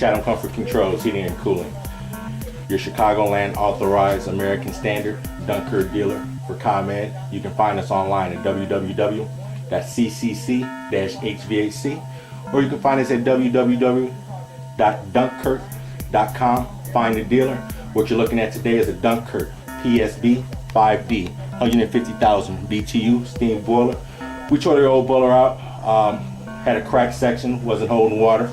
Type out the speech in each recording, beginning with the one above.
Chatham Comfort Controls, Heating and Cooling. Your Chicagoland authorized American Standard Dunkirk dealer for ComEd. You can find us online at www.ccc-hvac, or you can find us at www.dunkirk.com. Find a dealer. What you're looking at today is a Dunkirk PSB 5D 150,000 BTU steam boiler. We tore the old boiler out, had a cracked section, wasn't holding water.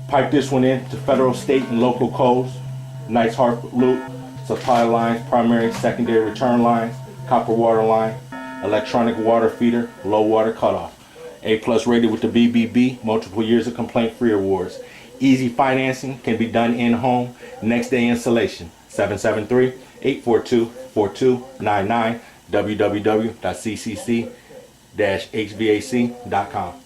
Piped this one in to federal, state, and local codes. Nice hard loop, supply lines, primary, secondary return lines, copper water line, electronic water feeder, low water cutoff. A+ rated with the BBB, multiple years of complaint-free awards. Easy financing, can be done in-home, next day installation. 773-842-4299, www.ccc-hvac.com.